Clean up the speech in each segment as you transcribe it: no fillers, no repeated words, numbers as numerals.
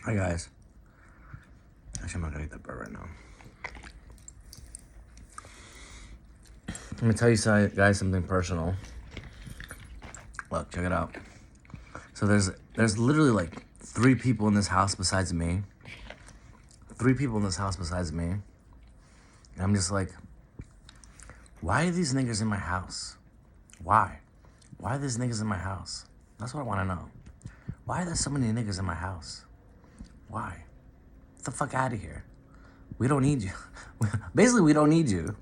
Hi guys. Actually, I'm not gonna eat that bird right now. I'm gonna tell you guys something personal. Look, check it out. So there's literally like 3 people in this house besides me. 3 people in this house besides me. And I'm just like, why are these niggas in my house? Why? Why are these niggas in my house? That's what I wanna know. Why are there so many niggas in my house? Why? Get the fuck out of here. We don't need you. Basically, we don't need you.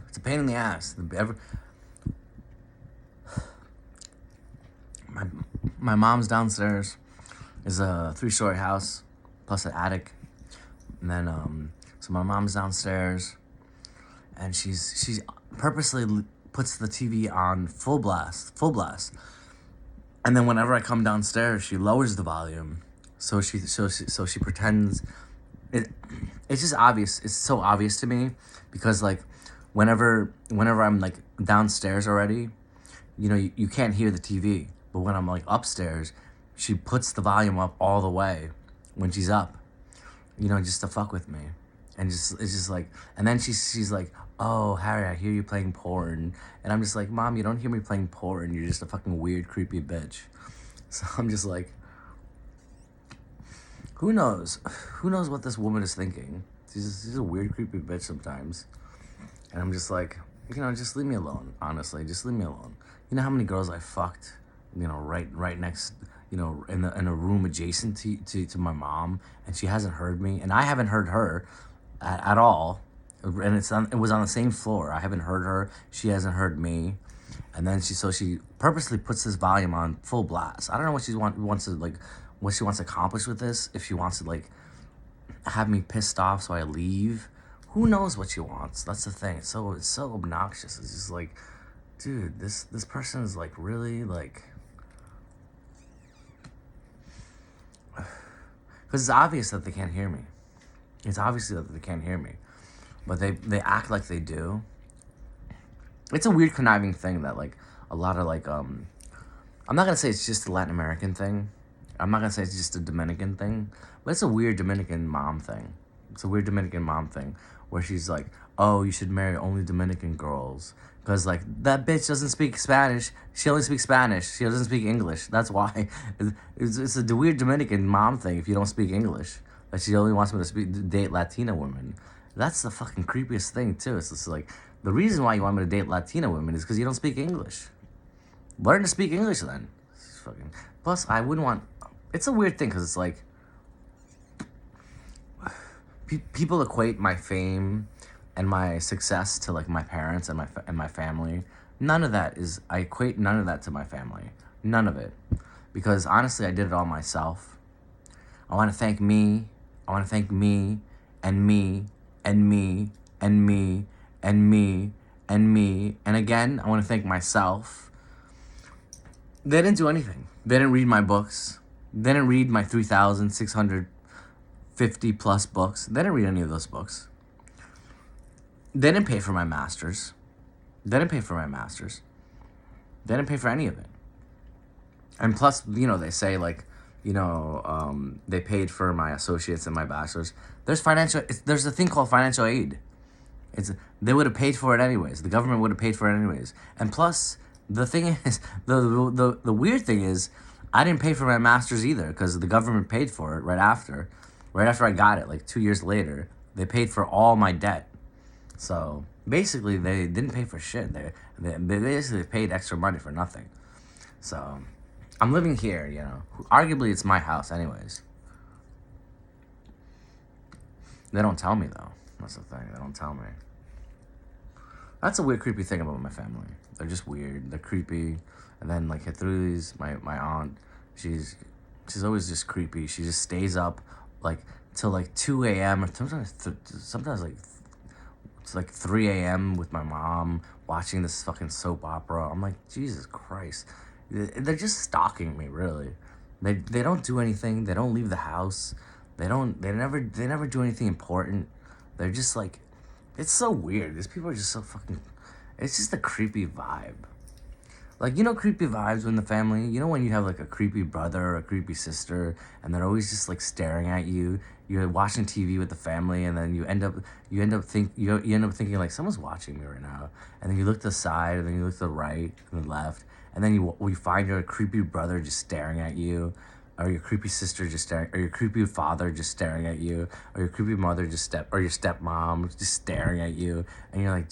It's a pain in the ass. My mom's downstairs is a 3-story house plus an attic, and then so my mom's downstairs, and she purposely puts the TV on full blast, and then whenever I come downstairs, she lowers the volume, so she pretends. It's just obvious. It's so obvious to me because like whenever I'm like downstairs already, you can't hear the TV. But when I'm like upstairs, she puts the volume up all the way when she's up, just to fuck with me. And it's just like, and then she's like, oh, Harry, I hear you playing porn. And I'm just like, Mom, you don't hear me playing porn. You're just a fucking weird, creepy bitch. So I'm just like, who knows? Who knows what this woman is thinking? She's a weird, creepy bitch sometimes. And I'm just like, just leave me alone, honestly. Just leave me alone. You know how many girls I fucked, right next, in a room adjacent to my mom, and she hasn't heard me, and I haven't heard her at all. And it was on the same floor. I haven't heard her. She hasn't heard me. And then she purposely puts this volume on full blast. I don't know what she wants to accomplish with this. If she wants to like have me pissed off so I leave. Who knows what she wants? That's the thing. It's so obnoxious. It's just like, dude, this person is like really like, because it's obvious that they can't hear me. It's obviously that they can't hear me, but they act like they do. It's a weird conniving thing that like a lot of like I'm not gonna say it's just a Latin American thing. I'm not gonna say it's just a Dominican thing, but it's a weird Dominican mom thing. It's a weird Dominican mom thing where she's like, oh, you should marry only Dominican girls. Because, like, that bitch doesn't speak Spanish. She only speaks Spanish. She doesn't speak English. That's why. It's a weird Dominican mom thing if you don't speak English. Like, she only wants me to date Latina women. That's the fucking creepiest thing, too. It's just like, the reason why you want me to date Latina women is because you don't speak English. Learn to speak English, then. Plus, I wouldn't want... It's a weird thing, because it's like... People equate my fame and my success to like my parents and my family. I equate none of that to my family. None of it. Because honestly, I did it all myself. I want to thank me. I want to thank me and me and me and me and me and me. And again, I want to thank myself. They didn't do anything. They didn't read my books. They didn't read my 3,650 plus books. They didn't read any of those books. They didn't pay for my masters. They didn't pay for my masters. They didn't pay for any of it. And plus, they say like, they paid for my associates and my bachelors. There's a thing called financial aid. They would have paid for it anyways. The government would have paid for it anyways. And plus, the thing is, the weird thing is, I didn't pay for my master's either because the government paid for it right after I got it, like 2 years later. They paid for all my debt. So basically, they didn't pay for shit. They basically paid extra money for nothing. So I'm living here, Arguably, it's my house anyways. They don't tell me, though. That's the thing. They don't tell me. That's a weird, creepy thing about my family. They're just weird. They're creepy. And then, like, my aunt, she's always just creepy. She just stays up, like, till, like, 2 a.m. or sometimes like, it's like 3 a.m. with my mom watching this fucking soap opera. I'm like, Jesus Christ. They're just stalking me, really. They don't do anything. They don't leave the house. They never do anything important. They're just like, it's so weird. These people are just so fucking, it's just a creepy vibe. Like, you know, creepy vibes in the family. You know when you have like a creepy brother or a creepy sister, and they're always just like staring at you. You're watching TV with the family, and then you end up thinking like someone's watching me right now. And then you look to the side, and then you look to the right and the left, and then you find your creepy brother just staring at you, or your creepy sister just staring, or your creepy father just staring at you, or your creepy mother or your stepmom just staring at you, and you're like,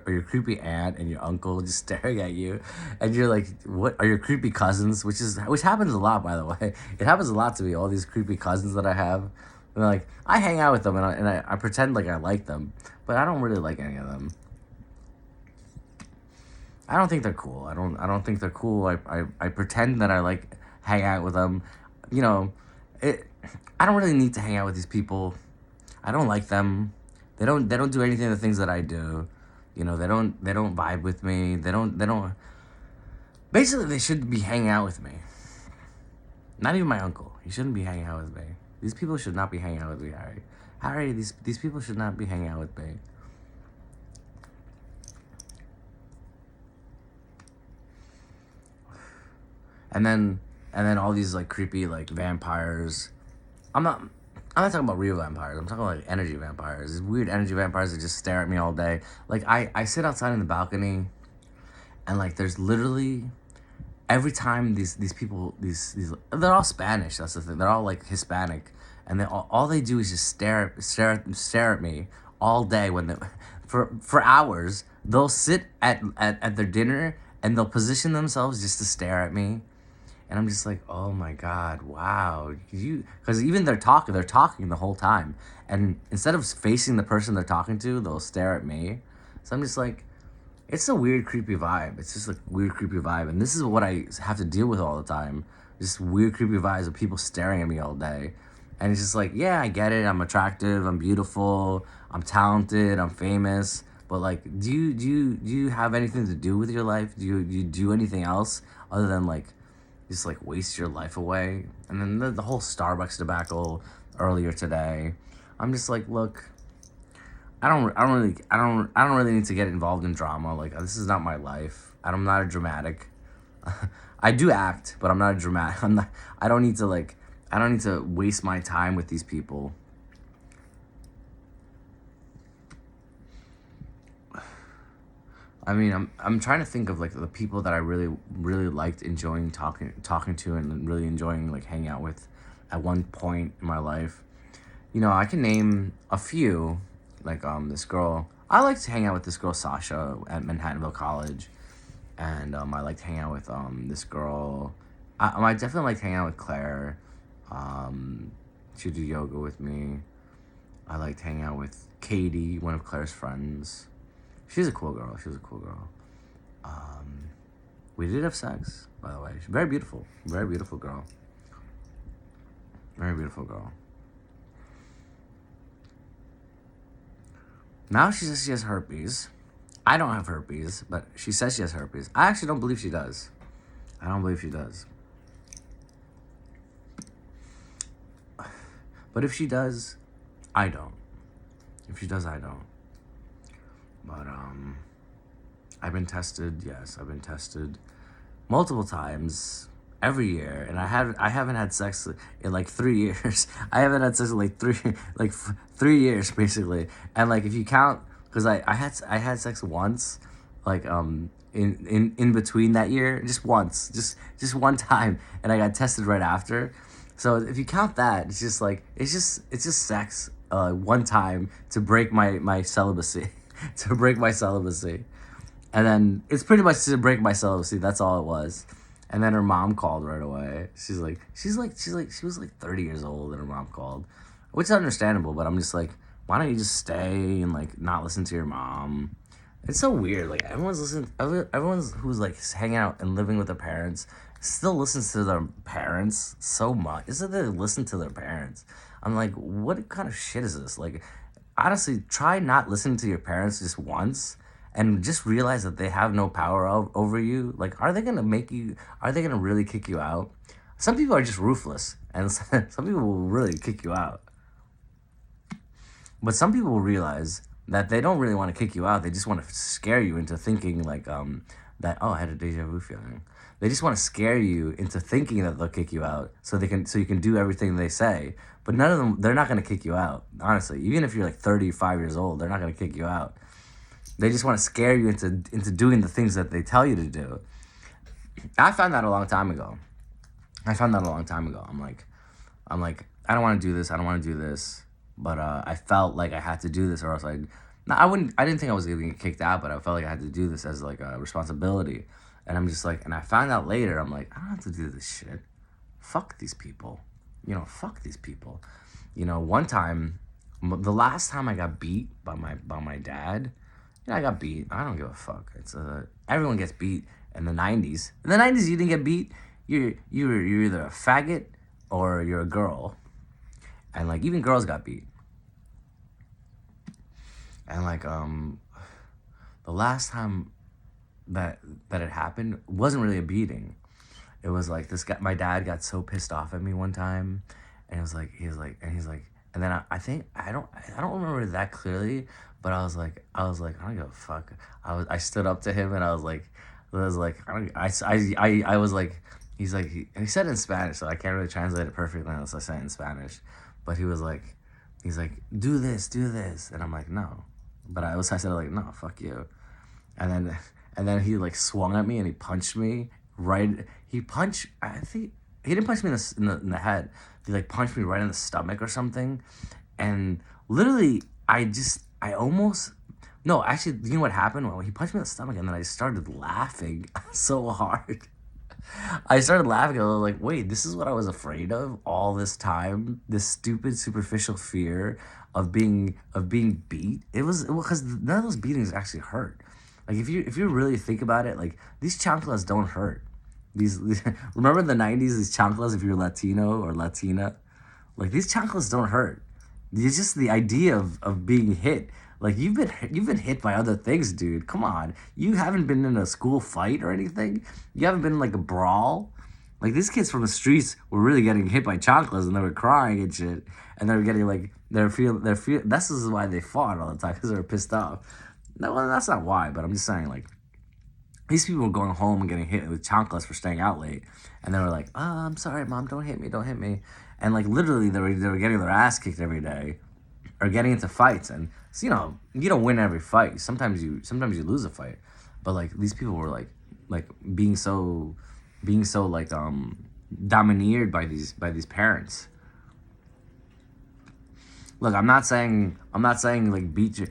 or your creepy aunt and your uncle just staring at you, and you're like, what are your creepy cousins, which happens a lot, by the way. It happens a lot to me, all these creepy cousins that I have. And like, I hang out with them, and I pretend like I like them, but I don't really like any of them. I don't think they're cool. I don't think they're cool. I pretend that I like hang out with them. You know, it I don't really need to hang out with these people. I don't like them. They don't do anything of the things that I do. You know, they don't vibe with me. They don't basically they shouldn't be hanging out with me. Not even my uncle. He shouldn't be hanging out with me. These people should not be hanging out with me, Harry. Harry, these people should not be hanging out with me. And then all these like creepy like vampires. I'm not I'm not talking about real vampires. I'm talking about like energy vampires. These weird energy vampires that just stare at me all day. Like I sit outside in the balcony, and like there's literally every time these people these they're all Spanish. That's the thing. They're all like Hispanic, and all they do is just stare at me all day when they for hours. They'll sit at their dinner, and they'll position themselves just to stare at me, and I'm just like, oh my god, wow, because even they're talking the whole time, and instead of facing the person they're talking to, they'll stare at me. So I'm just like, it's a weird, creepy vibe. It's just like weird, creepy vibe, and this is what I have to deal with all the time. Just weird, creepy vibes of people staring at me all day, and it's just like, yeah, I get it. I'm attractive. I'm beautiful. I'm talented. I'm famous. But like, do you have anything to do with your life? Do you do anything else other than like just like waste your life away? And then the whole Starbucks debacle earlier today. I'm just like, look, I don't really need to get involved in drama. Like, this is not my life. I'm not a dramatic. I do act, but I'm not a dramatic. I'm not. I don't need to waste my time with these people. I mean, I'm trying to think of like the people that I really liked enjoying talking to, and really enjoying like hanging out with at one point in my life. You know, I can name a few, like this girl. I liked to hang out with this girl Sasha at Manhattanville College, and I liked hanging out with this girl. I definitely liked hanging out with Claire. Um, she'd do yoga with me. I liked hanging out with Katie, one of Claire's friends. She's a cool girl. She was a cool girl. Um, we did have sex, by the way. She's very beautiful. Very beautiful girl. Very beautiful girl. Now she says she has herpes. I don't have herpes, but she says she has herpes. I actually don't believe she does. I don't believe she does. But if she does, I don't. If she does, I don't. But I've been tested. Yes, I've been tested multiple times every year, and I haven't had sex in like 3 years. I haven't had sex in like 3 years basically. And like if you count, because I had sex once, like in between that year, just once, just one time, and I got tested right after. So if you count that, it's just like it's just sex one time to break my celibacy, to break my celibacy. And then it's pretty much to break my celibacy. That's all it was. And then her mom called right away. She was like 30 years old, and her mom called, which is understandable. But I'm just like, why don't you just stay and like not listen to your mom? It's so weird. Like everyone's who's like hanging out and living with their parents still listens to their parents so much. It's that they listen to their parents. I'm like, what kind of shit is this? Like, honestly, try not listening to your parents just once, and just realize that they have no power over you. Like, are they gonna make you? Are they gonna really kick you out? Some people are just ruthless, and some people will really kick you out. But some people will realize that they don't really want to kick you out. They just want to scare you into thinking like that, oh, I had a deja vu feeling. They just want to scare you into thinking that they'll kick you out so you can do everything they say. But none of them, they're not going to kick you out, honestly. Even if you're like 35 years old, they're not going to kick you out. They just want to scare you into doing the things that they tell you to do. I found that a long time ago. I'm like, I don't want to do this. I don't want to do this. But I felt like I had to do this, or else I didn't think I was going to get kicked out, but I felt like I had to do this as like a responsibility. And I'm just like, and I found out later, I'm like, I don't have to do this shit. Fuck these people. Fuck these people. One time, the last time I got beat by my dad, I got beat. I don't give a fuck. Everyone gets beat in the 90s. In the 90s, you didn't get beat. You're either a faggot or you're a girl. And like even girls got beat. And like the last time that it happened wasn't really a beating. It was like this guy, my dad got so pissed off at me one time, and he's like, and then I don't remember that clearly, but I was like, I don't give a fuck. I stood up to him and I was like, I was like, he's like, he said it in Spanish, so I can't really translate it perfectly unless I say it in Spanish, but he's like, do this, and I'm like, no, but I said like, no, fuck you, and then he like swung at me and he punched me right. I think he didn't punch me in the head. He like punched me right in the stomach or something, and literally no, actually, you know what happened? Well, he punched me in the stomach, and then I started laughing so hard. I started laughing. I was like, wait, this is what I was afraid of all this time? This stupid, superficial fear of being beat? It was because none of those beatings actually hurt. Like, if you really think about it, like, these chanclas don't hurt. These remember in the 90s, these chanclas, if you're Latino or Latina? Like, these chanclas don't hurt. It's just the idea of being hit. Like, you've been hit by other things, dude. Come on. You haven't been in a school fight or anything? You haven't been in, like, a brawl? Like, these kids from the streets were really getting hit by chanclas, and they were crying and shit. And they were getting, like, this is why they fought all the time, because they were pissed off. No, well, that's not why, but I'm just saying, like, these people were going home and getting hit with chanclas for staying out late. And they were like, oh, I'm sorry, Mom, don't hit me. And, like, literally, they were getting their ass kicked every day or getting into fights. And, so, you don't win every fight. Sometimes you lose a fight. But, like, these people were, like being so, like, domineered by these parents. Look, I'm not saying like beat you,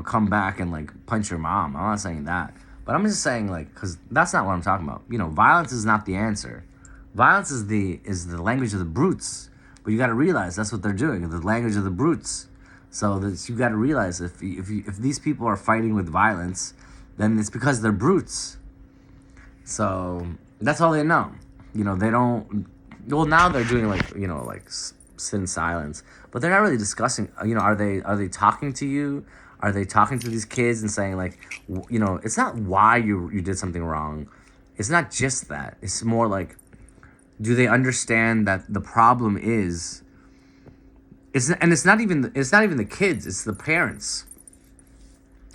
come back and like punch your mom. I'm not saying that, but I'm just saying like, because that's not what I'm talking about. Violence is not the answer. Violence is the language of the brutes. But you got to realize that's what they're doing, the language of the brutes. So you got to realize if these people are fighting with violence, then it's because they're brutes. So that's all they know. They don't. Well, now they're doing like sit in silence, but they're not really discussing. Are they talking to you? Are they talking to these kids and saying like, it's not why you did something wrong. It's not just that. It's more like, do they understand that the problem is? It's not even the kids. It's the parents.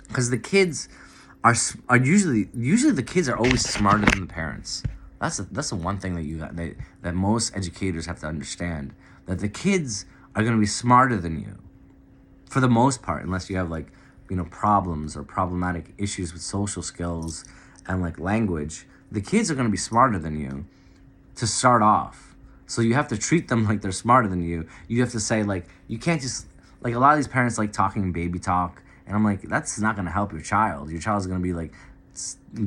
Because the kids are usually the kids are always smarter than the parents. That's the one thing that most educators have to understand. That the kids are going to be smarter than you, for the most part, unless you have like, problems or problematic issues with social skills and like language. The kids are going to be smarter than you to start off. So you have to treat them like they're smarter than you. You have to say like, you can't just, like a lot of these parents like talking baby talk. And I'm like, that's not going to help your child. Your child's going to be like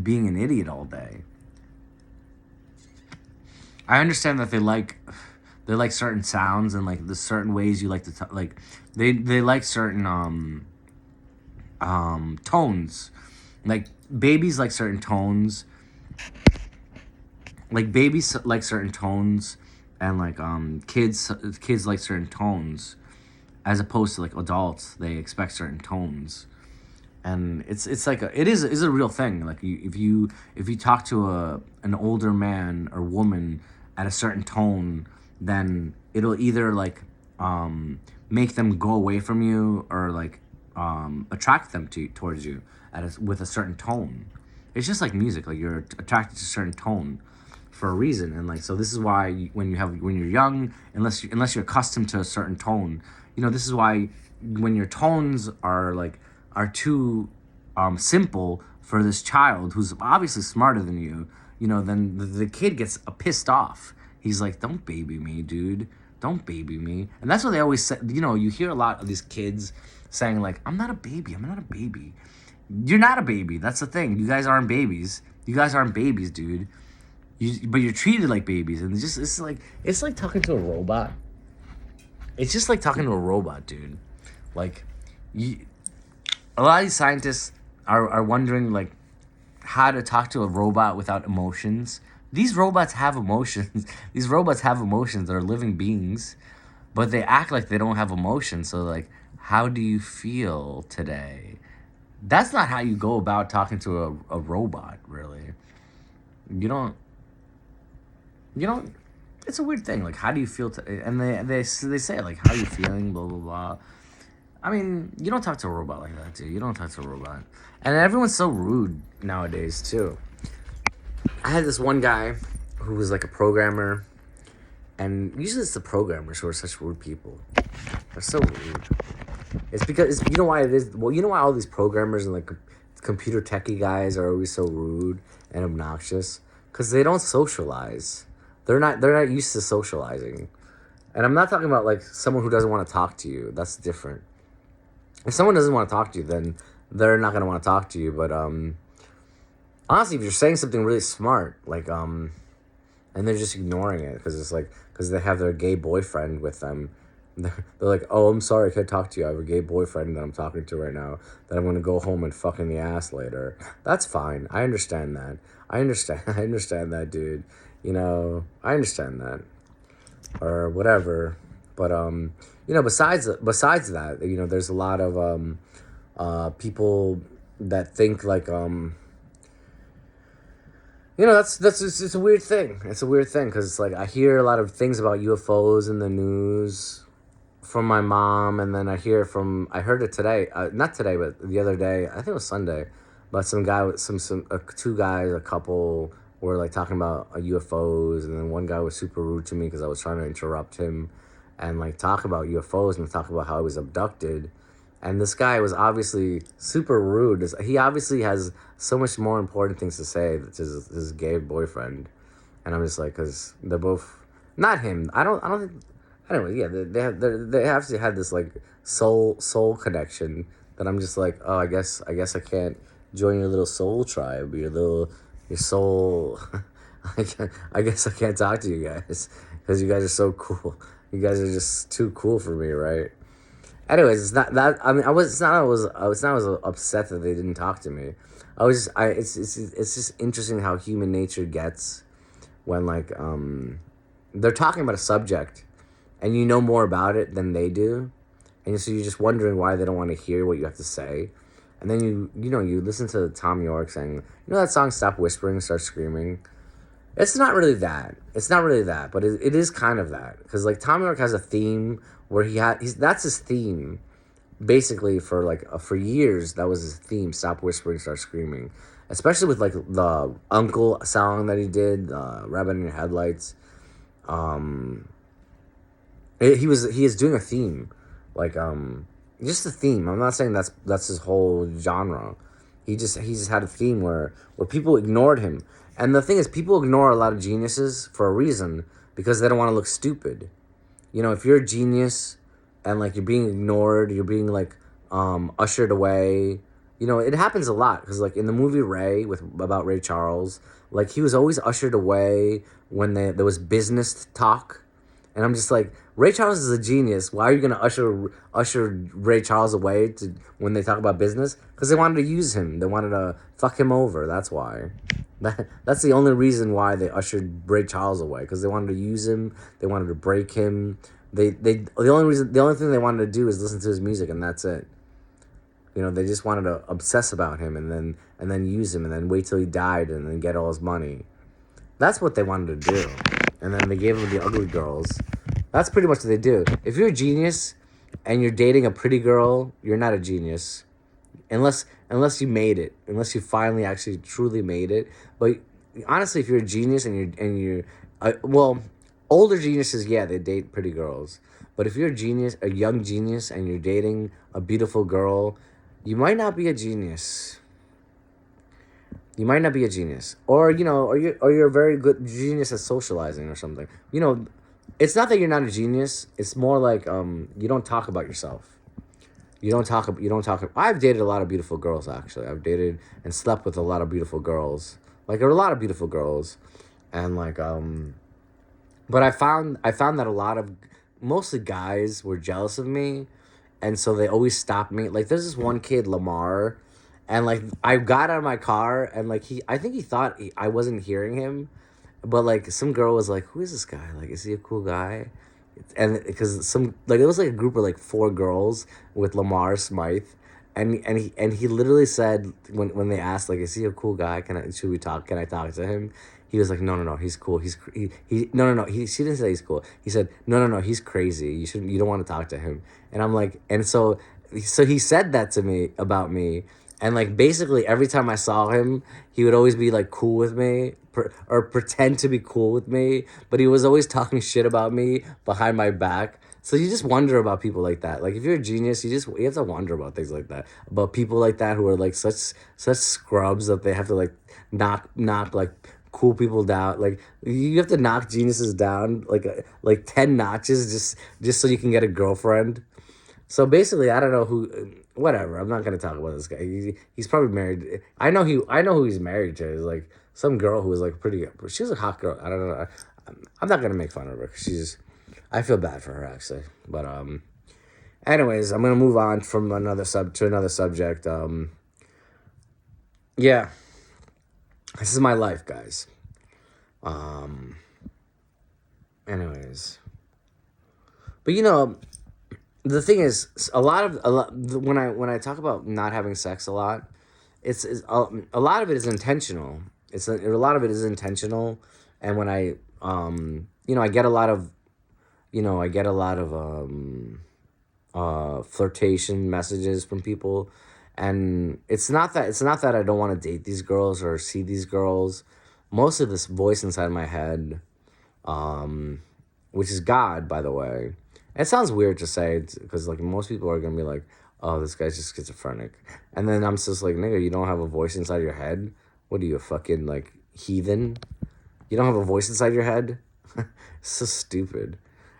being an idiot all day. I understand that they like certain sounds and like the certain ways you like to talk. Like they like certain tones. Like babies like certain tones. Like babies like certain tones, and like kids like certain tones, as opposed to like adults, they expect certain tones. And it's like it is a real thing. Like if you talk to an older man or woman at a certain tone, then it'll either like make them go away from you or like attract them towards you with a certain tone. It's just like music. Like you're attracted to a certain tone for a reason, and like so this is why when you're young, unless you're accustomed to a certain tone, this is why when your tones are too simple for this child who's obviously smarter than you, then the kid gets pissed off. He's like, don't baby me, dude. Don't baby me. And that's what they always say. You hear a lot of these kids saying like, I'm not a baby. I'm not a baby. You're not a baby. That's the thing. You guys aren't babies. You guys aren't babies, dude. But you're treated like babies. And it's like talking to a robot. It's just like talking to a robot, dude. Like, a lot of these scientists are wondering like how to talk to a robot without emotions. These robots have emotions. These robots have emotions. They're living beings, but they act like they don't have emotions. So like, how do you feel today? That's not how you go about talking to a robot, really. You don't. It's a weird thing. Like, how do you feel? And they say like, how are you feeling? Blah blah blah. I mean, you don't talk to a robot like that, dude. You don't talk to a robot. And everyone's so rude nowadays too. I had this one guy who was like a programmer, and usually it's the programmers who are such rude people. They're so rude. It's because you know why it is. Well, you know why all these programmers and like computer techie guys are always so rude and obnoxious? Because they don't socialize. They're not used to socializing. And I'm not talking about like someone who doesn't want to talk to you. That's different. If someone doesn't want to talk to you, then they're not gonna want to talk to you. But honestly, if you're saying something really smart, like and they're just ignoring it because they have their gay boyfriend with them. They're like, oh, I'm sorry, I can't talk to you. I have a gay boyfriend that I'm talking to right now that I'm going to go home and fuck in the ass later. That's fine. I understand that. I understand that, dude. I understand that. Or whatever. But, besides that, there's a lot of people that think like, it's a weird thing. It's a weird thing because it's like I hear a lot of things about UFOs in the news from my mom, and then I heard it today, not today, but the other day, I think it was Sunday, but some guy with two guys, a couple were like talking about UFOs, and then one guy was super rude to me because I was trying to interrupt him and like talk about UFOs and talk about how he was abducted. And this guy was obviously super rude. He obviously has so much more important things to say to his gay boyfriend. And I'm just like, because they're both, not him. I don't think, anyway, yeah, they have to have this like soul connection that I'm just like, oh, I guess I can't join your little soul tribe, your soul. I guess I can't talk to you guys because you guys are so cool. You guys are just too cool for me, right? Anyways, it's not that. I mean, I was not as upset that they didn't talk to me. It's just interesting how human nature gets when like they're talking about a subject, and you know more about it than they do, and so you're just wondering why they don't want to hear what you have to say, and then you listen to Tom York saying, that song "Stop Whispering, Start Screaming." It's not really that. But it is kind of that. Because, like, Tom York has a theme where that's his theme. Basically, for years, that was his theme. Stop Whispering, Start Screaming. Especially with, like, the Uncle song that he did, Rabbit in Your Headlights. He is doing a theme. Like, just a theme. I'm not saying that's his whole genre. He just had a theme where people ignored him. And the thing is, people ignore a lot of geniuses for a reason, because they don't want to look stupid. If you're a genius and like you're being ignored, you're being like ushered away. It happens a lot because like in the movie Ray about Ray Charles, like he was always ushered away when there was business talk. And I'm just like, Ray Charles is a genius. Why are you gonna usher Ray Charles away when they talk about business? Because they wanted to use him. They wanted to fuck him over. That's why. That's the only reason why they ushered Ray Charles away. Because they wanted to use him. They wanted to break him. The only thing they wanted to do is listen to his music, and that's it. They just wanted to obsess about him and then use him and then wait till he died and then get all his money. That's what they wanted to do. And then they gave him the ugly girls. That's pretty much what they do. If you're a genius and you're dating a pretty girl, you're not a genius. Unless unless you made it, unless you finally actually truly made it. But honestly, if you're a genius and you're well, older geniuses, yeah, they date pretty girls. But if you're a genius, a young genius, and you're dating a beautiful girl, you might not be a genius. You might not be a genius, or you're a very good genius at socializing or something. It's not that you're not a genius. It's more like you don't talk about yourself. You don't talk. You don't talk. I've dated a lot of beautiful girls. Actually, I've dated and slept with a lot of beautiful girls. Like there are a lot of beautiful girls, and like but I found that a lot of mostly guys were jealous of me, and so they always stopped me. Like there's this one kid, Lamar, and like I got out of my car and like I think he thought I wasn't hearing him, but like some girl was like, "Who is this guy? Like, is he a cool guy?" And because some like it was like a group of like four girls with Lamar Smythe, and he literally said when they asked like, is he a cool guy? Should we talk? Can I talk to him? He was like, no, he's cool. He no, she didn't say he's cool. He said no, he's crazy. You don't want to talk to him. And I'm like, and so he said that to me about me, and like basically every time I saw him, he would always be like cool with me, or pretend to be cool with me, but he was always talking shit about me behind my back. So you just wonder about people like that. Like if you're a genius, you have to wonder about things like that, about people like that who are like such scrubs that they have to like knock like cool people down. Like you have to knock geniuses down like 10 notches just so you can get a girlfriend. So basically, I don't know who. Whatever. I'm not gonna talk about this guy. He's probably married. I know who he's married to. Is like some girl who was like pretty. She was a hot girl. I don't know. I'm not gonna make fun of her. 'Cause I feel bad for her actually. But anyways, I'm gonna move on from another subject. Yeah. This is my life, guys. Anyways, but the thing is, when I talk about not having sex a lot, a lot of it is intentional. A lot of it is intentional, and when I get a lot of, flirtation messages from people, and it's not that I don't want to date these girls or see these girls. Mostly this voice inside my head, which is God, by the way. It sounds weird to say because like most people are gonna be like, "Oh, this guy's just schizophrenic," and then I'm just like, "Nigga, you don't have a voice inside your head? What are you, a fucking like heathen? You don't have a voice inside your head? So stupid."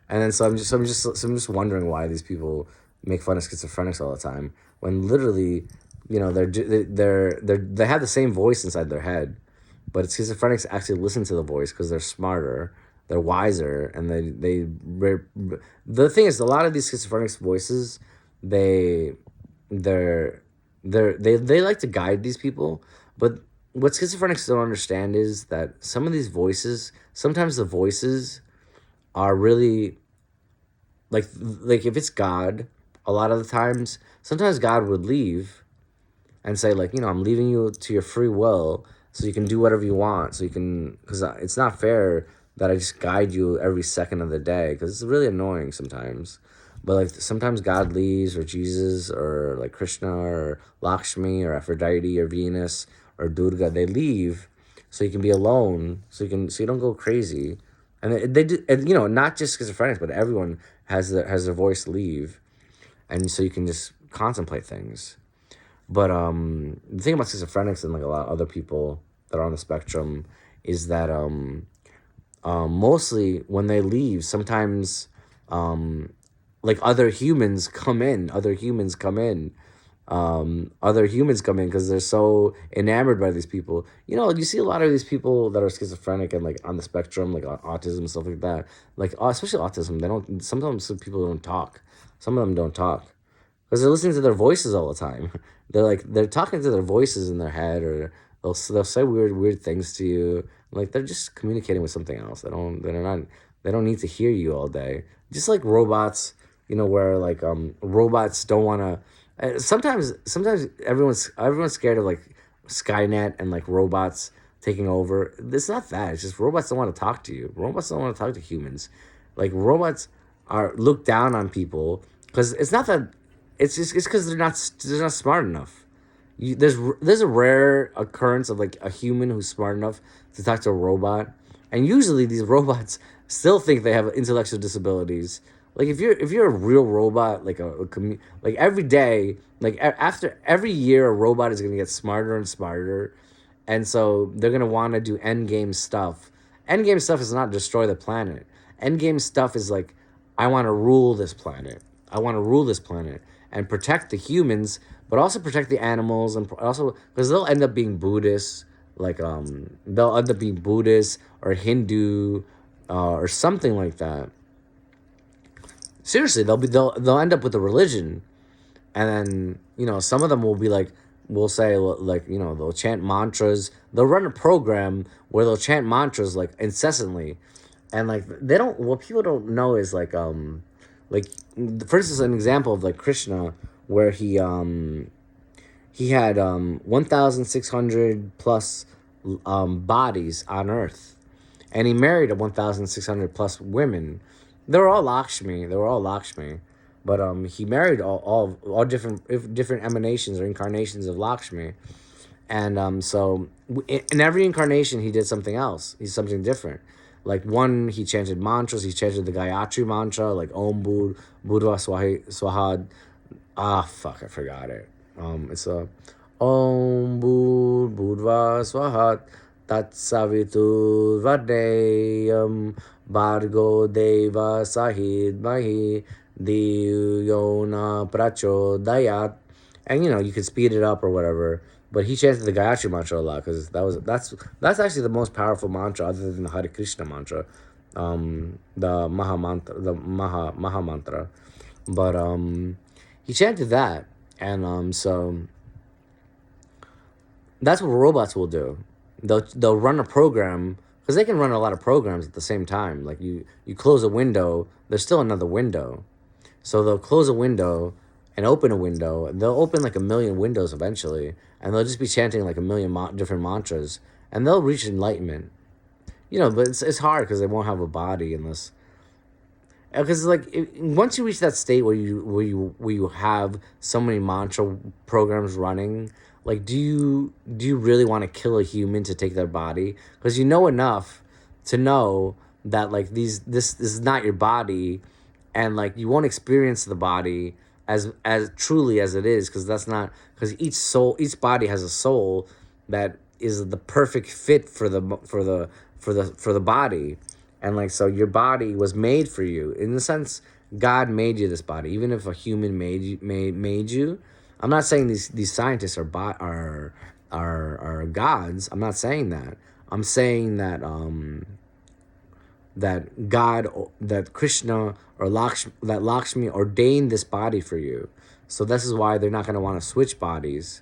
And then so I'm just wondering why these people make fun of schizophrenics all the time when literally, they have the same voice inside their head, but schizophrenics actually listen to the voice because they're smarter, they're wiser, and the thing is, a lot of these schizophrenics voices, they they're they like to guide these people, but what schizophrenics don't understand is that sometimes the voices are really like if it's God, a lot of the times, sometimes God would leave and say like, I'm leaving you to your free will so you can do whatever you want, so you can, because it's not fair that I just guide you every second of the day, because it's really annoying sometimes. But like sometimes God leaves, or Jesus, or like Krishna, or Lakshmi, or Aphrodite, or Venus, or Durga, they leave so you can be alone, so you don't go crazy. And they do, and not just schizophrenics, but everyone has their voice leave, and so you can just contemplate things. But the thing about schizophrenics and like a lot of other people that are on the spectrum is that mostly when they leave, sometimes like other humans come in. Other humans come in because they're so enamored by these people. You see a lot of these people that are schizophrenic and like on the spectrum, like autism, stuff like that. Like especially autism, they don't. Sometimes people don't talk. Some of them don't talk because they're listening to their voices all the time. They're talking to their voices in their head, or they'll say weird things to you. Like they're just communicating with something else. They don't need to hear you all day. Just like robots, where like robots don't want to. Sometimes everyone's scared of like Skynet and like robots taking over. It's not that. It's just robots don't want to talk to you. Robots don't want to talk to humans. Like robots are look down on people because it's not that. It's because they're not smart enough. There's a rare occurrence of like a human who's smart enough to talk to a robot, and usually these robots still think they have intellectual disabilities. Like if you're a real robot, like like every day, like after every year, a robot is gonna get smarter and smarter, and so they're gonna want to do end game stuff. End game stuff is not destroy the planet. End game stuff is like, I want to rule this planet. I want to rule this planet and protect the humans, but also protect the animals, and also because they'll end up being Buddhists, like they'll end up being Buddhist or Hindu, or something like that. Seriously, they'll end up with a religion, and then some of them will be like, will say like, they'll chant mantras. They'll run a program where they'll chant mantras like incessantly, and like they don't. What people don't know is like for instance, an example of like Krishna, where he had 1,600 plus bodies on Earth, and he married a 1,600 plus women. They were all Lakshmi. They were all Lakshmi, but he married all different emanations or incarnations of Lakshmi, and so in every incarnation he did something else. He's something different. Like one, he chanted mantras. He chanted the Gayatri mantra, like Om Budva Swahad. Ah, fuck, I forgot it. It's a Om Budva Swahat Tat Savitur Vadeyam Bhargo Deva Sahid Mahi Diyona Prachodayat. And you could speed it up or whatever. But he chanted the Gayatri mantra a lot because that's actually the most powerful mantra other than the Hare Krishna mantra, the Maha mantra. But he chanted that, and so that's what robots will do. They'll run a program because they can run a lot of programs at the same time. Like you close a window, there's still another window, so they'll close a window and open a window, and they'll open like a million windows eventually, and they'll just be chanting like a million different mantras, and they'll reach enlightenment. But it's hard because they won't have a body unless, because like once you reach that state where you have so many mantra programs running, like do you really want to kill a human to take their body? Because you know enough to know that like this is not your body, and like you won't experience the body as truly as it is, because that's not, because each body has a soul that is the perfect fit for the body. And like, so your body was made for you in the sense God made you this body. Even if a human made you, I'm not saying these scientists are gods. I'm not saying that. I'm saying that that God, that Krishna or Lakshmi ordained this body for you. So this is why they're not going to want to switch bodies.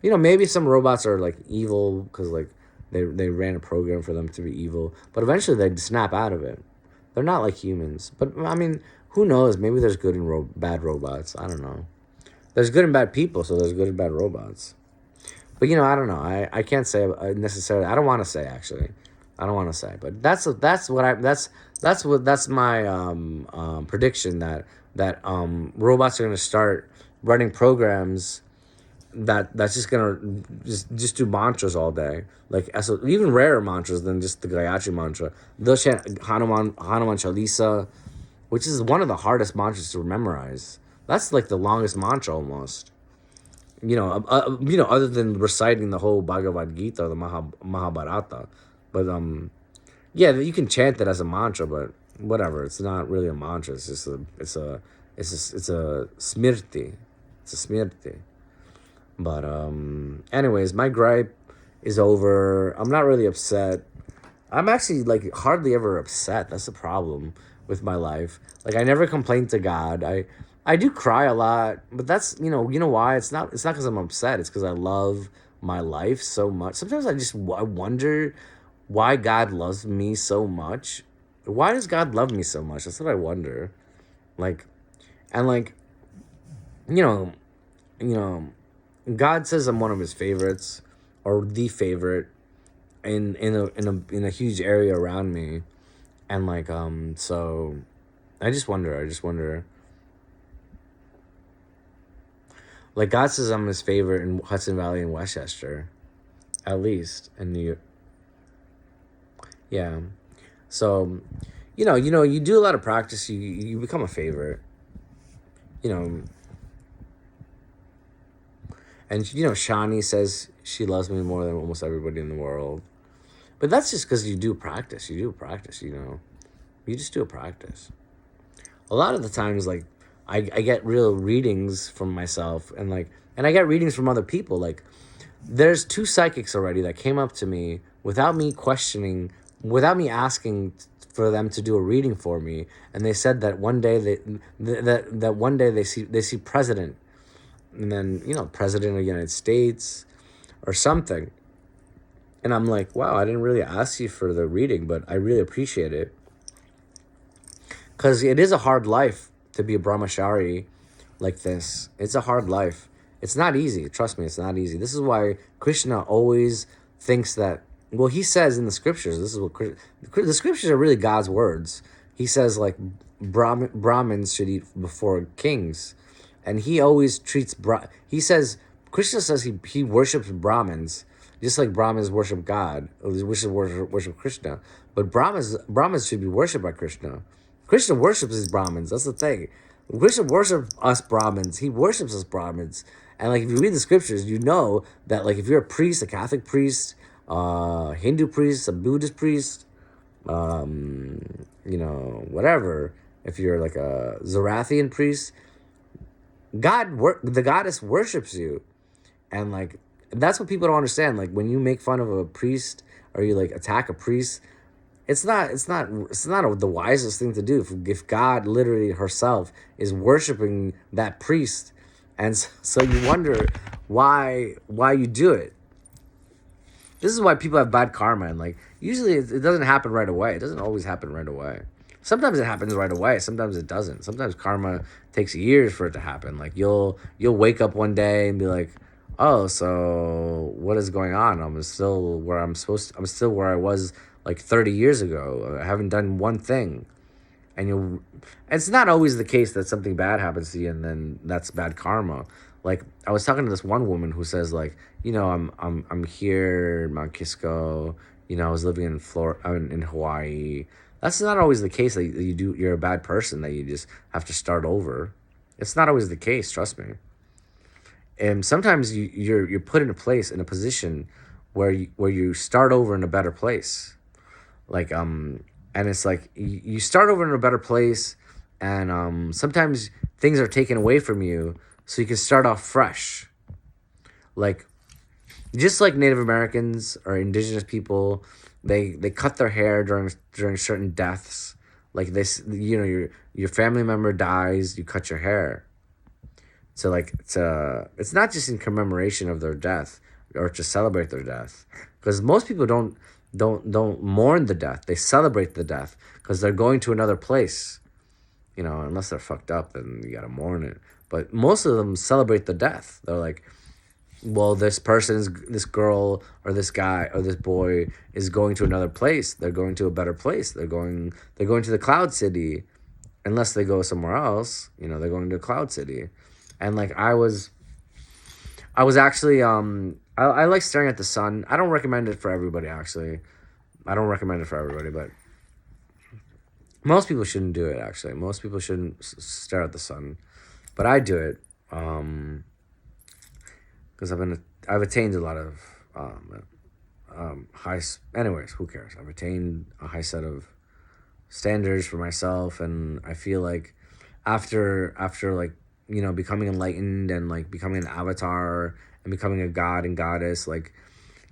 Maybe some robots are like evil because like they ran a program for them to be evil, but eventually they'd snap out of it. They're not like humans. But I mean, who knows? Maybe there's good and bad robots. I don't know. There's good and bad people, so there's good and bad robots. But I don't know. I can't say necessarily. I don't want to say actually. I don't want to say. But that's my prediction that robots are gonna start running programs that's just gonna just do mantras all day, like even rarer mantras than just the Gayatri mantra. They'll chant Hanuman Chalisa, which is one of the hardest mantras to memorize. That's like the longest mantra almost. Other than reciting the whole Bhagavad Gita, the Mahabharata, but yeah, you can chant that as a mantra, but whatever. It's not really a mantra. It's just it's a smriti. It's a smriti. But anyways, my gripe is over. I'm not really upset. I'm actually like hardly ever upset. That's the problem with my life. Like I never complain to God. I do cry a lot, but that's why it's not because I'm upset. It's because I love my life so much. Sometimes I wonder why God loves me so much. Why does God love me so much? That's what I wonder. Like, and like, you know, you know, God says I'm one of His favorites, or the favorite, in a huge area around me, and like I just wonder. Like God says I'm his favorite in Hudson Valley and Westchester, at least in New York. Yeah. So, you do a lot of practice. You become a favorite. You know, and Shani says she loves me more than almost everybody in the world. But that's just because you do practice. You do practice. You just do a practice. A lot of the times, like I get real readings from myself, and I get readings from other people. Like there's 2 psychics already that came up to me without me questioning, without me asking for them to do a reading for me, and they said that one day that one day they see president, and then president of the United States or something, and I'm like, wow, I didn't really ask you for the reading, but I really appreciate it, because it is a hard life to be a brahmachari like this. It's a hard life. It's not easy. Trust me, it's not easy. This is why Krishna always thinks that, well, he says in the scriptures, this is what the scriptures are really God's words. He says, like, Brahmins should eat before kings. And he always treats, Krishna says he worships Brahmins, just like Brahmins worship God, or worship Krishna. But Brahmins should be worshipped by Krishna. Krishna worships his Brahmins. That's the thing. Krishna worships us Brahmins. He worships us Brahmins. And like if you read the scriptures, you know that like if you're a priest, a Catholic priest, Hindu priest, a Buddhist priest, whatever. If you're like a Zarathian priest, the goddess worships you, and like that's what people don't understand. Like when you make fun of a priest or you like attack a priest, it's not the wisest thing to do. If God literally herself is worshiping that priest, and so you wonder why you do it. This is why people have bad karma, and like usually it doesn't happen right away. It doesn't always happen right away. Sometimes it happens right away. Sometimes it doesn't. Sometimes karma takes years for it to happen. Like you'll wake up one day and be like, oh, so what is going on? I'm still where I was like 30 years ago. I haven't done one thing. And it's not always the case that something bad happens to you and then that's bad karma. Like I was talking to this one woman who says like, I'm here in Mount Kisco, I was living in Hawaii. That's not always the case that you're a bad person, that you just have to start over. It's not always the case, trust me. And sometimes you're put in a position where you start over in a better place. Like and it's like you start over in a better place, and sometimes things are taken away from you so you can start off fresh. Like just like Native Americans or indigenous people, they cut their hair during certain deaths. Like this, your family member dies, you cut your hair. So like it's not just in commemoration of their death or to celebrate their death, because most people don't mourn the death. They celebrate the death because they're going to another place. Unless they're fucked up, then you gotta mourn it. But most of them celebrate the death. They're like, well, this girl or this guy or this boy is going to another place. They're going to a better place. They're going to the Cloud City, unless they go somewhere else. They're going to Cloud City. And like I was actually I like staring at the sun. I don't recommend it for everybody, actually. I don't recommend it for everybody, but most people shouldn't do it, actually. Most people shouldn't stare at the sun, but I do it because I've attained a lot of high. Anyways, who cares? I've attained a high set of standards for myself, and I feel like after like becoming enlightened and like becoming an avatar and becoming a god and goddess, like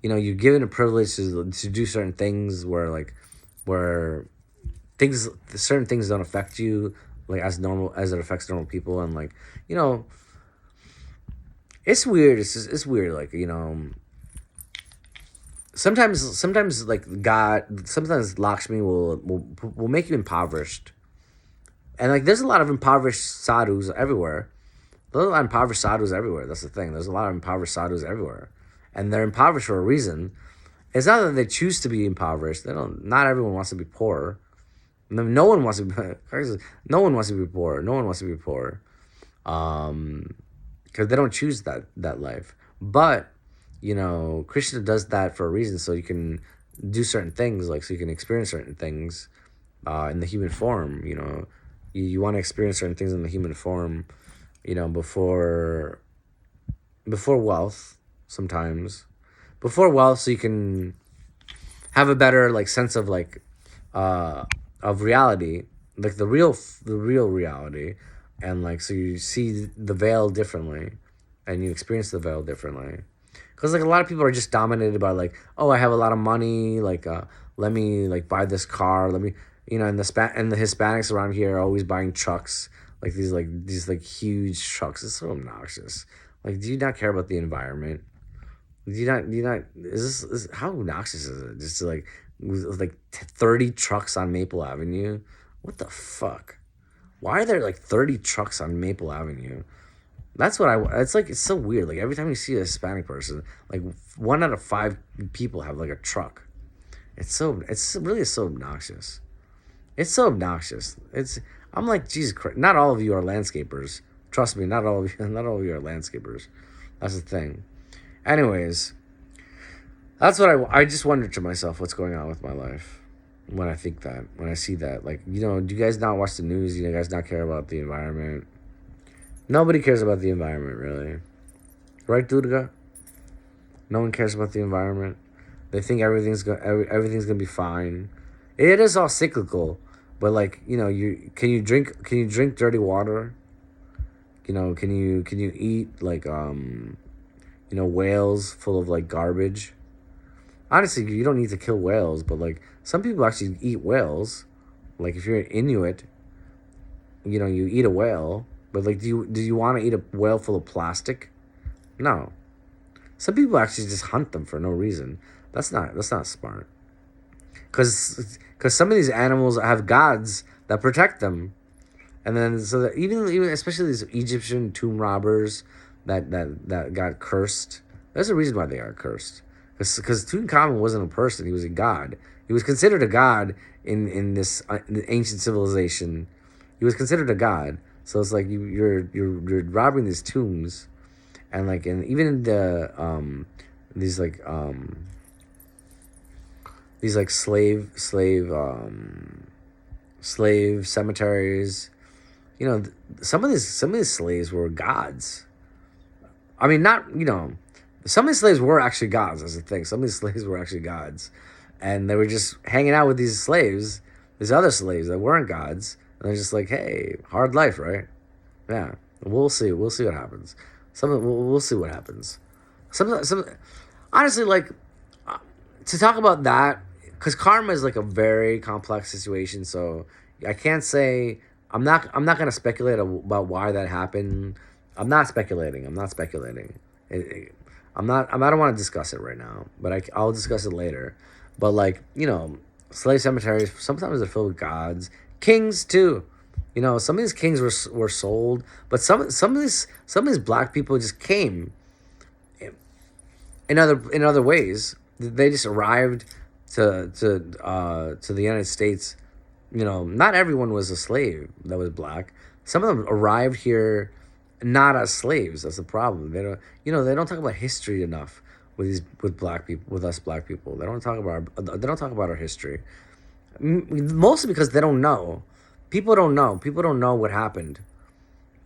you're given a privilege to do certain things where certain things don't affect you like as it affects normal people. And like it's weird. It's weird. Like sometimes like God, sometimes Lakshmi will make you impoverished. And like there's a lot of impoverished sadhus everywhere. There's a lot of impoverished sadhus everywhere. That's the thing. There's a lot of impoverished sadhus everywhere, and they're impoverished for a reason. It's not that they choose to be impoverished. They don't. Not everyone wants to be poor. No one wants to be. No one wants to be poor. No one wants to be poor. Because because they don't choose that life. But Krishna does that for a reason, so you can do certain things, like so you can experience certain things in the human form. You want to experience certain things in the human form, before wealth sometimes, before wealth, so you can have a better like sense of like of reality, like the real reality, and like so you see the veil differently, and you experience the veil differently. Because like a lot of people are just dominated by like, oh, I have a lot of money, like let me like buy this car, let me and the Hispanics around here are always buying trucks, like these huge trucks. It's so obnoxious. Like, do you not care about the environment? Do you not how obnoxious is it just to like with, like 30 trucks on Maple Avenue? What the fuck? Why are there like 30 trucks on Maple Avenue? That's what it's like. It's so weird. Like every time you see a Hispanic person, like 1 out of 5 people have like a truck. It's really so obnoxious. It's so obnoxious. I'm like, Jesus Christ. Not all of you are landscapers. Trust me, not all of you. Not all of you are landscapers. That's the thing. Anyways, that's what I just wonder to myself, what's going on with my life when I think that, when I see that. Like, do you guys not watch the news? Do you guys not care about the environment? Nobody cares about the environment, really. Right, Durga? No one cares about the environment. They think everything's gonna be fine. It is all cyclical, but like, can you drink dirty water? Can you eat like whales full of like garbage? Honestly, you don't need to kill whales, but like some people actually eat whales. Like if you're an Inuit, you eat a whale. But like, do you want to eat a whale full of plastic? No. Some people actually just hunt them for no reason. That's not smart. Because some of these animals have gods that protect them, and then so that even especially these Egyptian tomb robbers that got cursed. There's a reason why they are cursed. Because Tutankhamun wasn't a person; he was a god. He was considered a god in this ancient civilization. He was considered a god. So it's like you're robbing these tombs, and like even in the these slave cemeteries, some of these slaves were gods. I mean, not some of these slaves were actually gods. That's the thing. Some of these slaves were actually gods, and they were just hanging out with these other slaves that weren't gods. And they're just like, hey, hard life, right? Yeah, we'll see. We'll see what happens. We'll see what happens. Honestly, like to talk about that, because karma is like a very complex situation. So I can't say I'm not gonna speculate about why that happened. I'm not speculating. I don't want to discuss it right now, but I'll discuss it later. But like slave cemeteries sometimes they're filled with gods. Kings too, some of these kings were sold, but some of these black people just came in other ways. They just arrived to the United States. Not everyone was a slave that was black. Some of them arrived here not as slaves. That's the problem. They don't talk about history enough with black people, with us black people. They don't talk about our history. Mostly because they don't know. People don't know. People don't know what happened,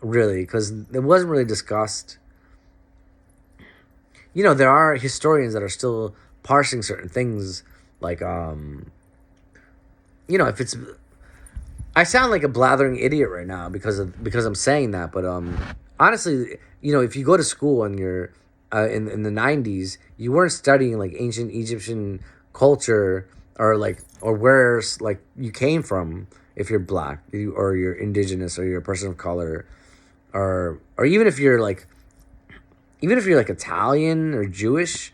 really, because it wasn't really discussed. There are historians that are still parsing certain things, like if it's. I sound like a blathering idiot right now because I'm saying that, but honestly, if you go to school and you're in the 90s, you weren't studying like ancient Egyptian culture or where like you came from. If you're black, or you're indigenous, or you're a person of color, or even if you're like Italian or Jewish,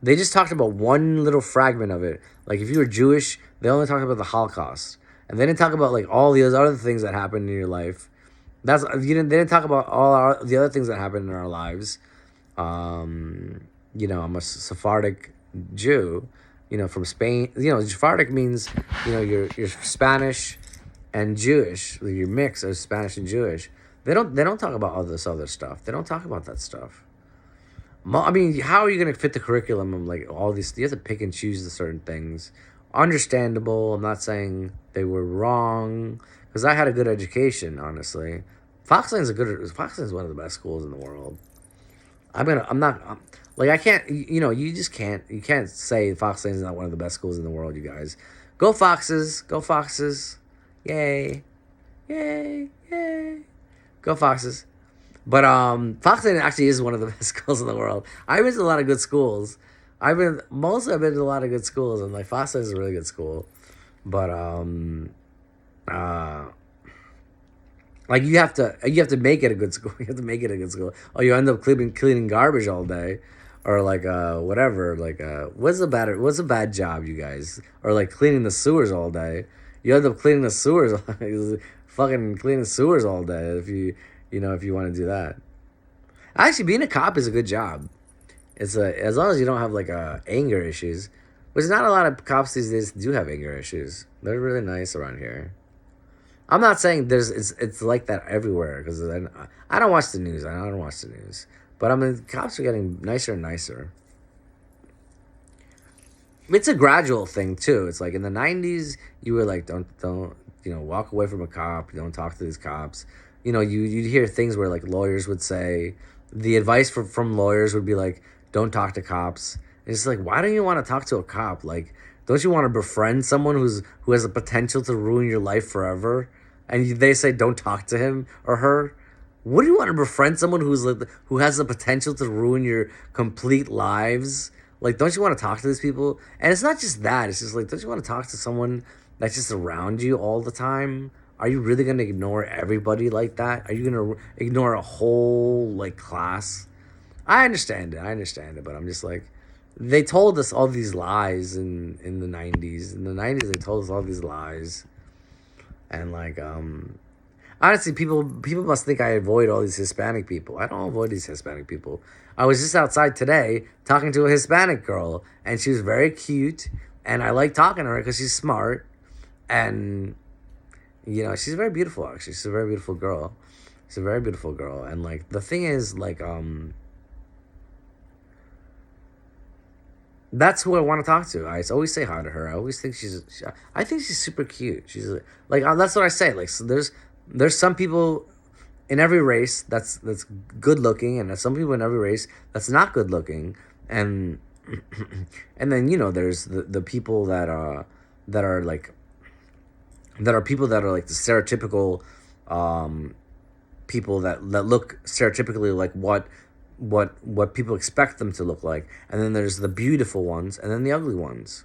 they just talked about one little fragment of it. Like if you were Jewish, they only talked about the Holocaust, and they didn't talk about like all the other things that happened in your life. They didn't talk about all the other things that happened in our lives. I'm a Sephardic Jew, from Spain. Sephardic means, you're Spanish and Jewish. You're mixed of Spanish and Jewish. They don't talk about all this other stuff. They don't talk about that stuff. I mean, how are you gonna fit the curriculum of like all these? You have to pick and choose the certain things. Understandable. I'm not saying they were wrong because I had a good education. Honestly, Foxlane's one of the best schools in the world. I'm not like I can't. You just can't. You can't say Foxlane's not one of the best schools in the world. You guys, go Foxes, go Foxes, yay, yay, yay, go Foxes. But Foxlane actually is one of the best schools in the world. I've been to a lot of good schools. I've been to a lot of good schools, and like Foxlane is a really good school. But uh, like you have to make it a good school. You have to make it a good school. Oh, you end up cleaning garbage all day, or like whatever. Like what's a bad job, you guys? Or like cleaning the sewers all day. You end up cleaning the sewers, fucking cleaning sewers all day if you want to do that. Actually, being a cop is a good job. As long as you don't have like anger issues, which not a lot of cops these days do have anger issues. They're really nice around here. I'm not saying it's like that everywhere because I don't watch the news. I don't watch the news, but I mean cops are getting nicer and nicer. It's a gradual thing too. It's like in the '90s, you were like, don't walk away from a cop. You don't talk to these cops. You'd hear things where like lawyers would say, the advice from lawyers would be like, don't talk to cops. And it's like, why don't you want to talk to a cop? Like, don't you want to befriend someone who has the potential to ruin your life forever? And they say don't talk to him or her. What do you want to befriend someone who has the potential to ruin your complete lives? Like, don't you want to talk to these people? And it's not just that. It's just like, don't you want to talk to someone that's just around you all the time? Are you really gonna ignore everybody like that? Are you gonna ignore a whole like class? I understand it, but I'm just like, they told us all these lies in the '90s. In the '90s, they told us all these lies, and like honestly, people must think I avoid all these Hispanic people. I don't avoid these Hispanic people. I was just outside today talking to a Hispanic girl, and she was very cute, and I like talking to her because she's smart, and she's very beautiful. Actually, she's a very beautiful girl. She's a very beautiful girl, and like the thing is, like that's who I want to talk to. I always say hi to her. I always think I think she's super cute. She's like that's what I say. Like so there's some people in every race that's good looking, and there's some people in every race that's not good looking, and and then there's the people that are like people that are like the stereotypical people that look stereotypically like what people expect them to look like, and then there's the beautiful ones and then the ugly ones.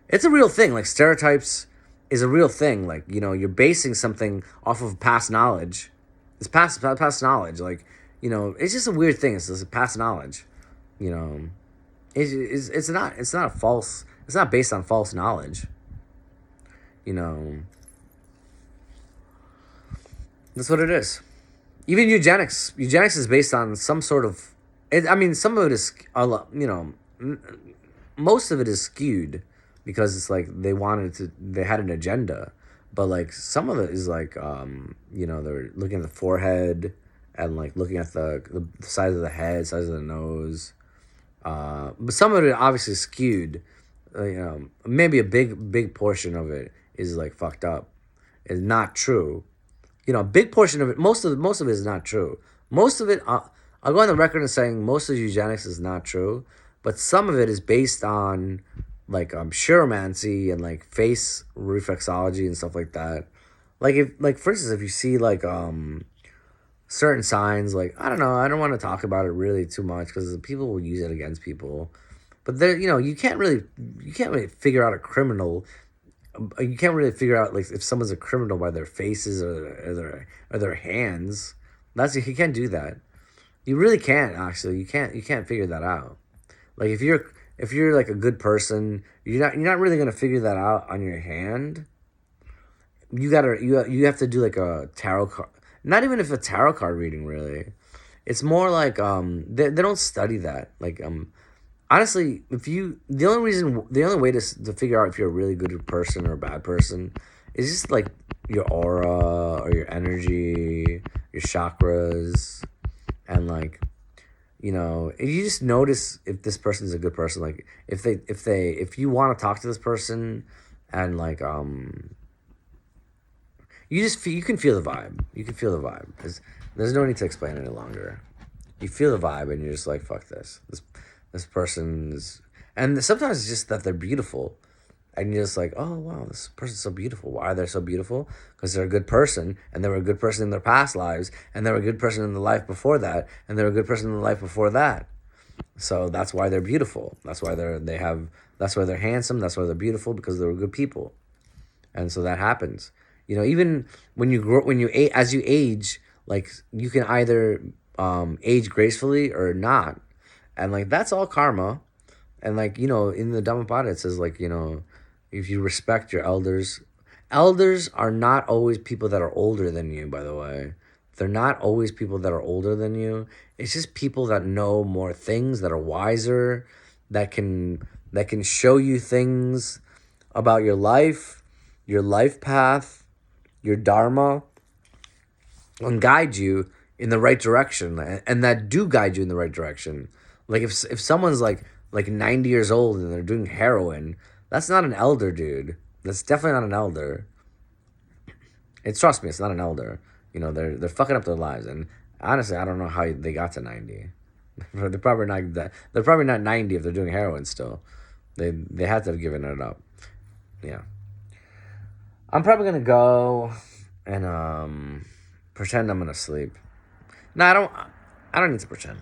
It's a real thing. Like stereotypes is a real thing. Like you're basing something off of past knowledge. It's past knowledge. Like it's just a weird thing. It's just past knowledge. It's not a false. It's not based on false knowledge. That's what it is. Even eugenics is based on some sort of some of it is a lot, most of it is skewed because it's like they had an agenda, but like some of it is like they're looking at the forehead and like looking at the size of the head, size of the nose, but some of it obviously skewed. Maybe a big portion of it is like fucked up. It's not true. A big portion of it, most of it is not true. Most of it, I'll go on the record and saying most of eugenics is not true, but some of it is based on like chiromancy and like face reflexology and stuff like that. Like for instance, if you see like certain signs, like I don't know, I don't want to talk about it really too much because people will use it against people. But there, you can't really figure out a criminal. You can't really figure out like if someone's a criminal by their faces or their hands. You can't do that. You really can't actually. You can't figure that out. Like if you're like a good person, you're not really gonna figure that out on your hand. You have to do like a tarot card. Not even if a tarot card reading really. It's more like they don't study that. Like honestly, the only way to figure out if you're a really good person or a bad person is just like your aura or your energy, your chakras, and like, you know, you just notice if this person is a good person. Like if you want to talk to this person, and like you can feel the vibe. You can feel the vibe. There's no need to explain any longer. You feel the vibe, and you're just like, fuck this. This person's, and sometimes it's just that they're beautiful, and you're just like, oh wow, this person's so beautiful. Why are they so beautiful? Because they're a good person, and they were a good person in their past lives, and they were a good person in the life before that, and they were a good person in the life before that. So that's why they're beautiful. That's why That's why they're handsome. That's why they're beautiful, because they were good people, and so that happens. You know, even as you age, like you can either age gracefully or not, and like that's all karma. And like, you know, in the Dhammapada it says, like, you know, if you respect your elders, elders are not always people that are older than you, by the way. They're not always people that are older than you. It's just people that know more things, that are wiser, that can show you things about your life path, your dharma, and guide you in the right direction, and that do guide you in the right direction. Like if someone's like 90 years old and they're doing heroin, that's not an elder, dude. That's definitely not an elder. Trust me, it's not an elder. You know, they're fucking up their lives, and honestly, I don't know how they got to 90. They're probably not that. They're probably not 90 if they're doing heroin still. They had to have given it up. Yeah. I'm probably gonna go and pretend I'm gonna sleep. No, I don't need to pretend.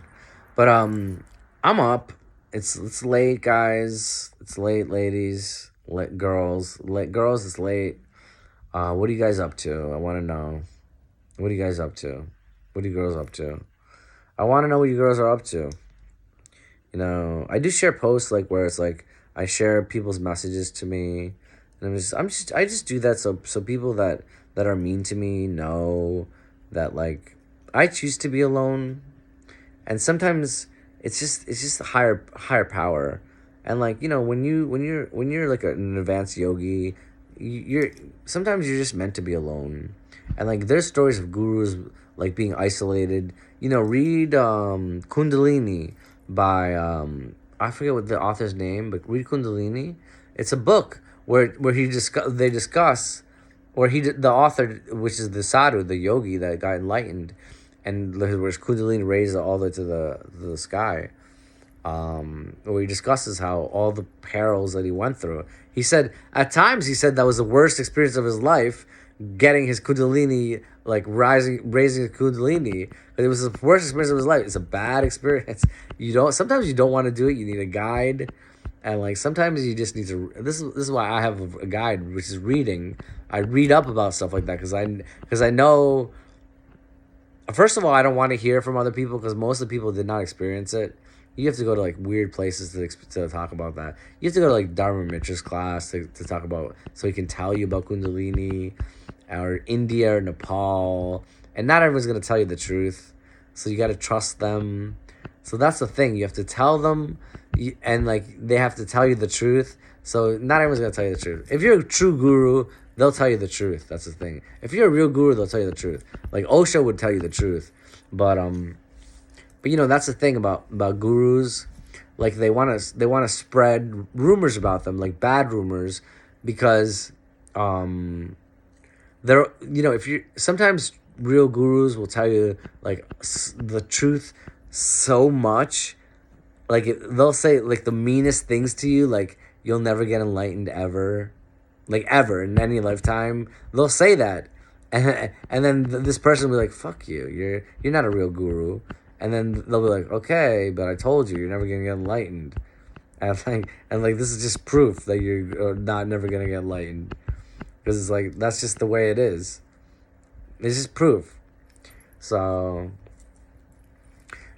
But I'm up. It's late, guys. It's late, ladies. Girls. Girls, it's late. What are you guys up to? I want to know. What are you guys up to? What are you girls up to? I want to know what you girls are up to. You know, I do share posts like where it's like I share people's messages to me, and I just do that so people that are mean to me know that like I choose to be alone, and sometimes it's just a higher power, and like, you know, when you're like an advanced yogi, you're sometimes you're just meant to be alone, and like there's stories of gurus like being isolated. You know, read Kundalini by I forget what the author's name, but read Kundalini. It's a book where they discuss, or the author, which is the sadhu, the yogi that got enlightened, and where Kundalini raised all the way to the sky. Where he discusses how all the perils that he went through. He said at times that was the worst experience of his life, getting his Kundalini, like raising his Kundalini. But it was the worst experience of his life. It's a bad experience. Sometimes you don't want to do it. You need a guide, and like sometimes you just need to. This is why I have a guide, which is reading. I read up about stuff like that because I know. First of all, I don't want to hear from other people because most of the people did not experience it. You have to go to like weird places to talk about that. You have to go to like Dharma Mitra's class to talk about, so he can tell you about Kundalini, or India or Nepal. And not everyone's going to tell you the truth. So you got to trust them. So that's the thing. You have to tell them, and like they have to tell you the truth. So not everyone's going to tell you the truth. If you're a true guru, they'll tell you the truth. That's the thing. If you're a real guru, they'll tell you the truth. Like Osho would tell you the truth. But you know, that's the thing about gurus. Like they want to spread rumors about them, like bad rumors, because they're, you know, if you sometimes real gurus will tell you like the truth so much, like they'll say like the meanest things to you, like you'll never get enlightened ever, like ever in any lifetime. They'll say that, and then this person will be like, "Fuck you, you're not a real guru." And then they'll be like, "Okay, but I told you, you're never gonna get enlightened." And like this is just proof that you're not never gonna get enlightened, because it's like that's just the way it is. It's just proof. So,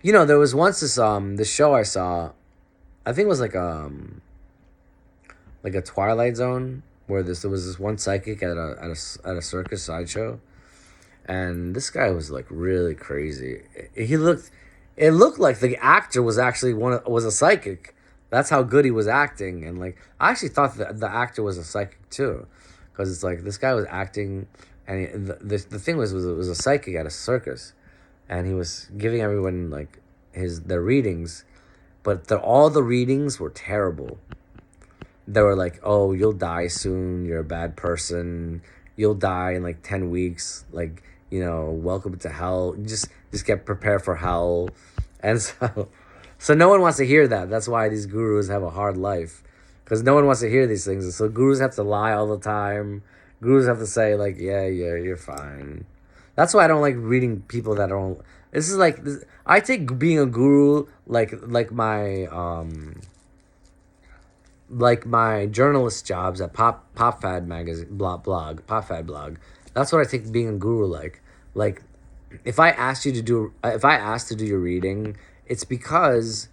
you know, there was once this show I saw, I think it was like a Twilight Zone, where there was this one psychic at a circus sideshow. And this guy was like really crazy. It looked like the actor was actually was a psychic. That's how good he was acting. And like I actually thought that the actor was a psychic too, because it's like this guy was acting, and the thing was it was a psychic at a circus, and he was giving everyone like their readings, but all the readings were terrible. They were like, oh, you'll die soon, you're a bad person, you'll die in like 10 weeks, like, you know, welcome to hell, just get prepared for hell. And so no one wants to hear that. That's why these gurus have a hard life, because no one wants to hear these things. And so gurus have to lie all the time. Gurus have to say like, yeah, you're fine. That's why I don't like reading people that don't. This is like this, I take being a guru like my journalist jobs at PopFad magazine blog PopFad blog. That's what I take being a guru like. Like, if I asked to do your reading, it's because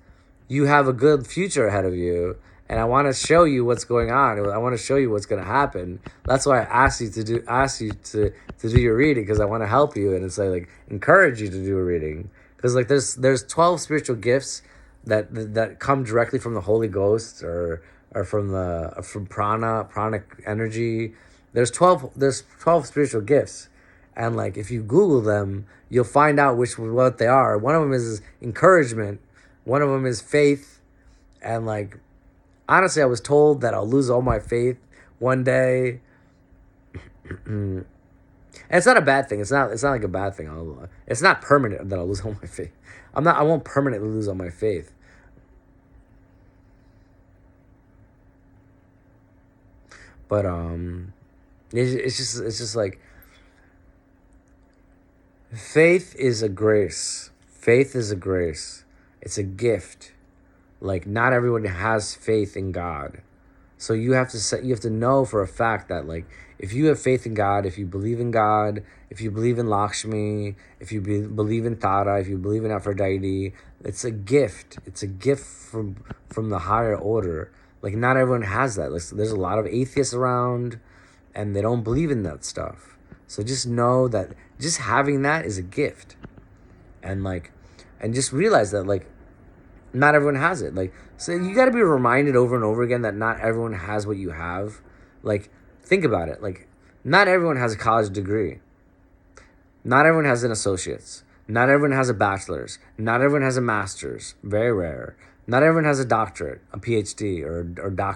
you have a good future ahead of you, and I want to show you what's going on. I want to show you what's going to happen. That's why I asked you to do your reading, because I want to help you, and it's like encourage you to do a reading, because like there's 12 spiritual gifts that come directly from the Holy Ghost or from pranic energy. There's 12 spiritual gifts, and like if you Google them, you'll find out what they are. One of them is encouragement, one of them is faith, and like honestly, I was told that I'll lose all my faith one day. And it's not a bad thing. It's not like a bad thing. It's not permanent that I'll lose all my faith. I won't permanently lose all my faith. But it's just like faith is a grace. Faith is a grace. It's a gift. Like, not everyone has faith in God. So you have to know for a fact that like if you have faith in God, if you believe in God, if you believe in Lakshmi, if you believe in Tara, if you believe in Aphrodite, it's a gift. It's a gift from the higher order. Like, not everyone has that. Like, there's a lot of atheists around, and they don't believe in that stuff. So just know that just having that is a gift, and just realize that like not everyone has it. Like, so you got to be reminded over and over again that not everyone has what you have. Like, think about it. Like, not everyone has a college degree. Not everyone has an associate's. Not everyone has a bachelor's. Not everyone has a master's. Very rare. Not everyone has a doctorate, a PhD, or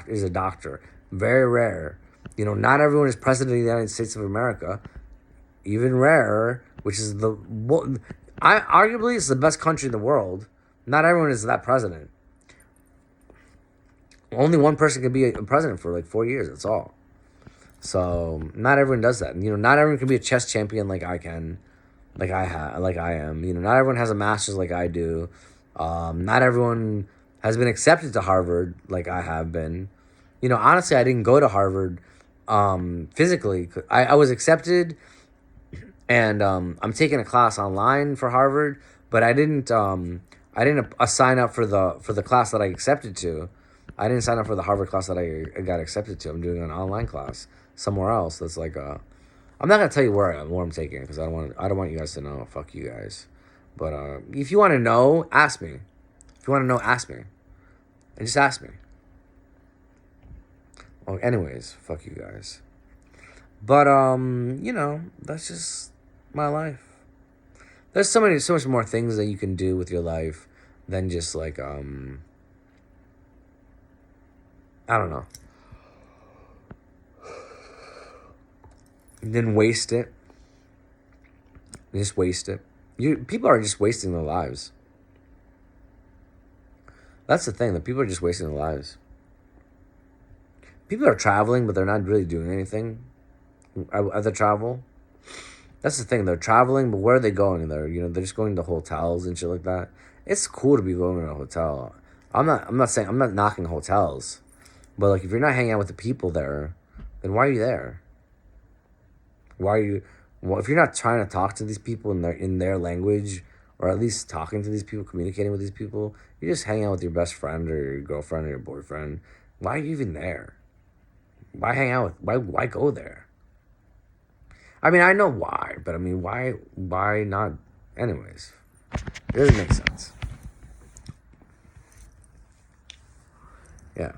is a doctor. Very rare. You know, not everyone is president of the United States of America. Even rarer, which is arguably it's the best country in the world. Not everyone is that president. Only one person can be a president for like 4 years. That's all. So not everyone does that. You know, not everyone can be a chess champion like I can, like I am. You know, not everyone has a master's like I do. Not everyone has been accepted to Harvard like I have been. You know, honestly, I didn't go to Harvard physically. I was accepted, and I'm taking a class online for Harvard, but I didn't sign up for the class that I accepted to. I didn't sign up for the Harvard class that I got accepted to. I'm doing an online class somewhere else. That's like I'm not gonna tell you where I'm taking it, because I don't want you guys to know. Fuck you guys. But if you want to know, ask me. If you want to know, ask me. And just ask me. Well, anyways, fuck you guys. But you know, that's just my life. There's so much more things that you can do with your life than just like I don't know. Then waste it. Just waste it. People are just wasting their lives. That's the thing, that people are just wasting their lives. People are traveling, but they're not really doing anything at the travel. That's the thing, they're traveling, but where are they going? They're just going to hotels and shit like that. It's cool to be going to a hotel. I'm not knocking hotels, but like if you're not hanging out with the people there, then why are you there? If you're not trying to talk to these people in their language, or at least talking to these people, communicating with these people, you're just hanging out with your best friend or your girlfriend or your boyfriend. Why are you even there? Why hang out with? Why go there? I mean, I know why, but I mean, why not? Anyways, it doesn't make sense. Yeah.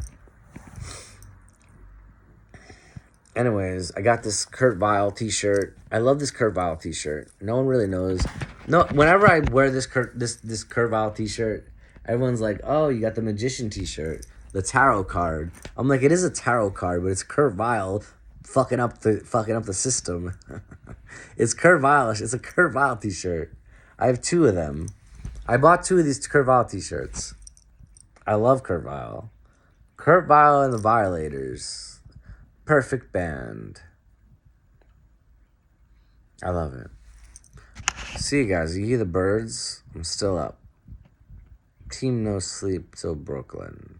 Anyways, I got this Kurt Vile t-shirt. I love this Kurt Vile t-shirt. No one really knows. No, whenever I wear this Kurt Vile t-shirt, everyone's like, "Oh, you got the magician t-shirt, the tarot card." I'm like, it is a tarot card, but it's Kurt Vile fucking up the system. It's Kurt Vile. It's a Kurt Vile t-shirt. I have 2 of them. I bought 2 of these Kurt Vile t-shirts. I love Kurt Vile. Kurt Vile and the Violators. Perfect band. I love it. See you guys. You hear the birds? I'm still up. Team No Sleep till Brooklyn.